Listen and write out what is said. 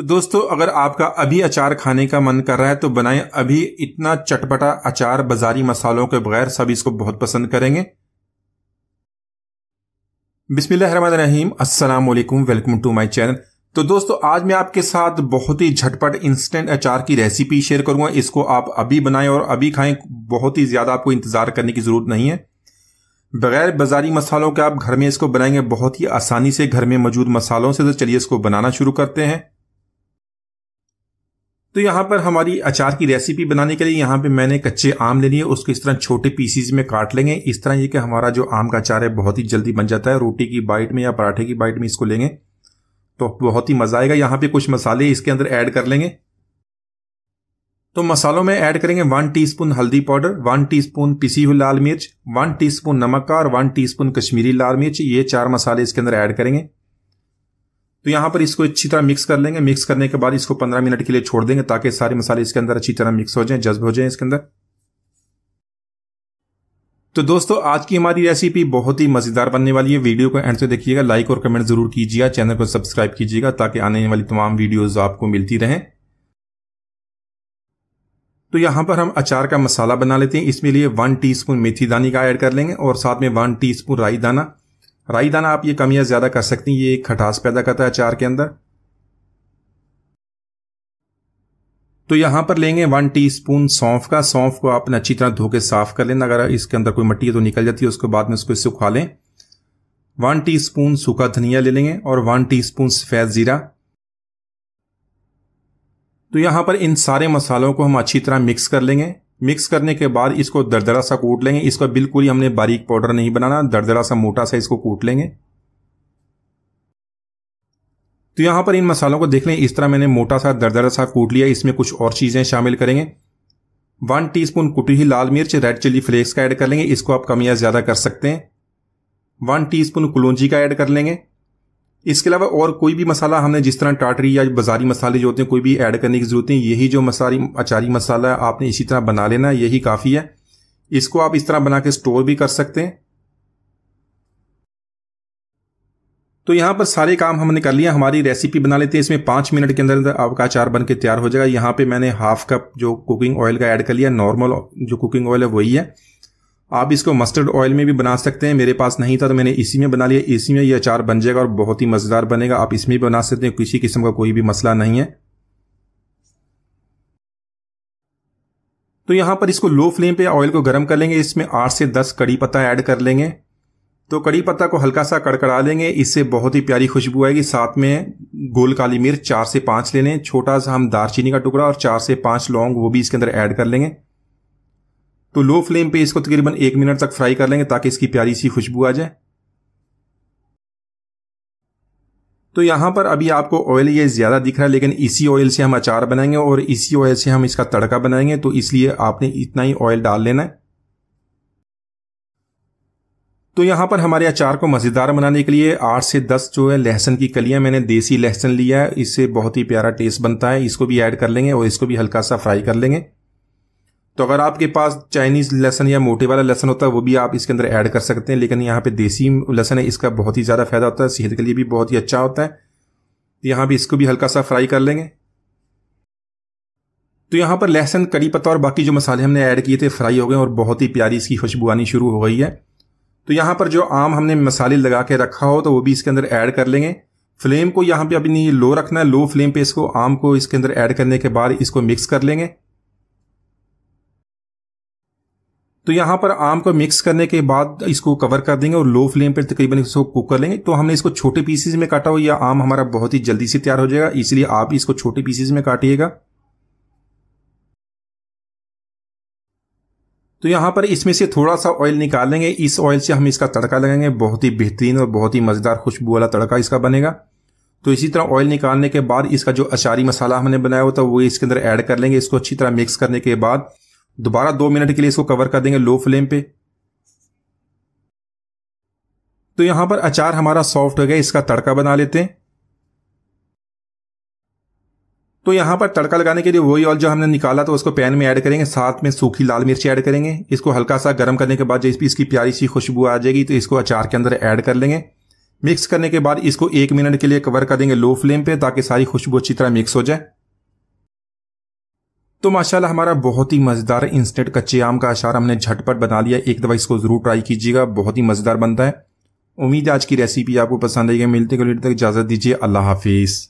तो दोस्तों, अगर आपका अभी अचार खाने का मन कर रहा है तो बनाएं अभी। इतना चटपटा अचार बाजारी मसालों के बगैर सब इसको बहुत पसंद करेंगे। बिस्मिल्लाहिर्रहमानिर्रहीम, अस्सलाम वालेकुम, वेलकम टू माय चैनल। तो दोस्तों, आज मैं आपके साथ बहुत ही झटपट इंस्टेंट अचार की रेसिपी शेयर करूंगा। इसको आप अभी बनाएं और अभी खाएं। बहुत ही ज्यादा आपको इंतजार करने की जरूरत नहीं है। बगैर बाजारी मसालों के आप घर में इसको बनाएंगे बहुत ही आसानी से, घर में मौजूद मसालों से। तो चलिए इसको बनाना शुरू करते हैं। तो यहां पर हमारी अचार की रेसिपी बनाने के लिए यहां पे मैंने कच्चे आम ले लिए। उसको इस तरह छोटे पीसीज में काट लेंगे। इस तरह ये कि हमारा जो आम का अचार है बहुत ही जल्दी बन जाता है। रोटी की बाइट में या पराठे की बाइट में इसको लेंगे तो बहुत ही मजा आएगा। यहां पे कुछ मसाले इसके अंदर ऐड कर लेंगे। तो मसालों में ऐड करेंगे 1 टीस्पून हल्दी पाउडर, 1 टीस्पून पिसी हुई लाल मिर्च, 1 टीस्पून नमक का और 1 टीस्पून कश्मीरी लाल मिर्च। ये 4 मसाले इसके अंदर ऐड करेंगे। तो यहां पर इसको अच्छी तरह मिक्स कर लेंगे। मिक्स करने के बाद इसको 15 मिनट के लिए छोड़ देंगे ताकि सारे मसाले इसके अंदर अच्छी तरह मिक्स हो जाएं, जज्ब हो जाएं इसके अंदर। तो दोस्तों, आज की हमारी रेसिपी बहुत ही मजेदार बनने वाली है। वीडियो को एंड से देखिएगा, लाइक और कमेंट जरूर कीजिएगा, चैनल को सब्सक्राइब कीजिएगा ताकि आने वाली तमाम वीडियोज आपको मिलती रहें। तो यहां पर हम अचार का मसाला बना लेते हैं। इसमें लिए 1 टीस्पून मेथी दानी का ऐड कर लेंगे और साथ में 1 टीस्पून राई दाना। राई दाना आप ये कम या ज्यादा कर सकती हैं, ये एक खटास पैदा करता है अचार के अंदर। तो यहां पर लेंगे 1 टीस्पून सौंफ का। सौंफ को आपने अच्छी तरह धो के साफ कर लेना। अगर इसके अंदर कोई मिट्टी है तो निकल जाती है, उसके बाद में उसको सुखा लें। 1 टीस्पून सूखा धनिया ले लेंगे और 1 टीस्पून सफेद जीरा। तो यहां पर इन सारे मसालों को हम अच्छी तरह मिक्स कर लेंगे। मिक्स करने के बाद इसको दरदरा सा कूट लेंगे। इसको बिल्कुल ही हमने बारीक पाउडर नहीं बनाना, दरदरा सा मोटा सा इसको कूट लेंगे। तो यहां पर इन मसालों को देख लें, इस तरह मैंने मोटा सा दरदरा सा कूट लिया। इसमें कुछ और चीजें शामिल करेंगे। 1 टीस्पून कुटी हुई लाल मिर्च, रेड चिली फ्लेक्स का ऐड कर लेंगे। इसको आप कम या ज्यादा कर सकते हैं। 1 टीस्पून कुलौंजी का ऐड कर लेंगे। इसके अलावा और कोई भी मसाला हमने जिस तरह टाटरी या बाजारी मसाले जो होते हैं कोई भी ऐड करने की जरूरत नहीं। यही जो अचारी मसाला है आपने इसी तरह बना लेना, यही काफी है। इसको आप इस तरह बना के स्टोर भी कर सकते हैं। तो यहां पर सारे काम हमने कर लिया। हमारी रेसिपी बना लेते हैं। इसमें 5 मिनट के अंदर आपका अचार बन के तैयार हो जाएगा। यहां पे मैंने हाफ कप जो कुकिंग ऑयल का ऐड कर लिया। नॉर्मल जो कुकिंग ऑयल है वही है। आप इसको मस्टर्ड ऑयल में भी बना सकते हैं। मेरे पास नहीं था तो मैंने इसी में बना लिया। इसी में ये अचार बन जाएगा और बहुत ही मजेदार बनेगा। आप इसमें भी बना सकते हैं, किसी किस्म का कोई भी मसला नहीं है। तो यहां पर इसको लो फ्लेम पे ऑयल को गर्म कर लेंगे। इसमें 8 से 10 कड़ी पत्ता ऐड कर लेंगे। तो कड़ी पत्ता को हल्का सा कड़कड़ा लेंगे, इससे बहुत ही प्यारी खुशबू आएगी। साथ में गोल काली मिर्च 4 से 5 ले लें। छोटा सा हम दालचीनी का टुकड़ा और 4 से 5 लौंग वो भी इसके अंदर ऐड कर लेंगे। तो लो फ्लेम पे इसको तकरीबन 1 मिनट तक फ्राई कर लेंगे ताकि इसकी प्यारी सी खुशबू आ जाए। तो यहां पर अभी आपको ऑयल ये ज्यादा दिख रहा है, लेकिन इसी ऑयल से हम अचार बनाएंगे और इसी ऑयल से हम इसका तड़का बनाएंगे। तो इसलिए आपने इतना ही ऑयल डाल लेना है। तो यहां पर हमारे अचार को मजेदार बनाने के लिए 8 से 10 जो है लहसुन की कलियां, मैंने देसी लहसुन लिया है। इससे बहुत ही प्यारा टेस्ट बनता है। इसको भी ऐड कर लेंगे और इसको भी हल्का सा फ्राई कर लेंगे। तो अगर आपके पास चाइनीज लहसुन या मोटे वाला लहसुन होता है वो भी आप इसके अंदर ऐड कर सकते हैं, लेकिन यहाँ पे देसी लहसुन है, इसका बहुत ही ज्यादा फायदा होता है, सेहत के लिए भी बहुत ही अच्छा होता है। तो यहाँ भी इसको भी हल्का सा फ्राई कर लेंगे। तो यहाँ पर लहसुन, कड़ी पत्ता और बाकी जो मसाले हमने ऐड किए थे फ्राई हो गए और बहुत ही प्यारी इसकी खुशबू आनी शुरू हो गई है। तो यहाँ पर जो आम हमने मसाले लगा के रखा हो तो वो भी इसके अंदर ऐड कर लेंगे। फ्लेम को यहाँ पे अभी नहीं लो रखना है। लो फ्लेम पे इसको आम को इसके अंदर ऐड करने के बाद इसको मिक्स कर लेंगे। तो यहां पर आम को मिक्स करने के बाद इसको कवर कर देंगे और लो फ्लेम पर तकरीबन इसको कुक कर लेंगे। तो हमने इसको छोटे पीसेस में काटा हुआ, यह आम हमारा बहुत ही जल्दी से तैयार हो जाएगा, इसलिए आप इसको छोटे पीसेस में काटिएगा। तो यहां पर इसमें से थोड़ा सा ऑयल निकाल लेंगे। इस ऑयल से हम इसका तड़का लगाएंगे। बहुत ही बेहतरीन और बहुत ही मजेदार खुशबू वाला तड़का इसका बनेगा। तो इसी तरह ऑयल निकालने के बाद इसका जो अचारी मसाला हमने बनाया हुआ था वो इसके अंदर ऐड कर लेंगे। इसको अच्छी तरह मिक्स करने के बाद दोबारा 2 मिनट के लिए इसको कवर कर देंगे लो फ्लेम पे। तो यहां पर अचार हमारा सॉफ्ट हो गया। इसका तड़का बना लेते हैं। तो यहां पर तड़का लगाने के लिए वही ऑयल जो हमने निकाला था उसको पैन में ऐड करेंगे। साथ में सूखी लाल मिर्च ऐड करेंगे। इसको हल्का सा गर्म करने के बाद जब इसकी प्यारी सी खुशबू आ जाएगी तो इसको अचार के अंदर ऐड कर लेंगे। मिक्स करने के बाद इसको 1 मिनट के लिए कवर कर देंगे लो फ्लेम पे, ताकि सारी खुशबू अच्छी तरह मिक्स हो जाए। तो माशाल्लाह हमारा बहुत ही मजेदार इंस्टेंट कच्चे आम का अचार हमने झटपट बना लिया। एक दफा इसको जरूर ट्राई कीजिएगा, बहुत ही मजेदार बनता है। उम्मीद है आज की रेसिपी आपको पसंद आएगी। मिलते हैं अगली वीडियो तक, इजाजत दीजिए, अल्लाह हाफिज।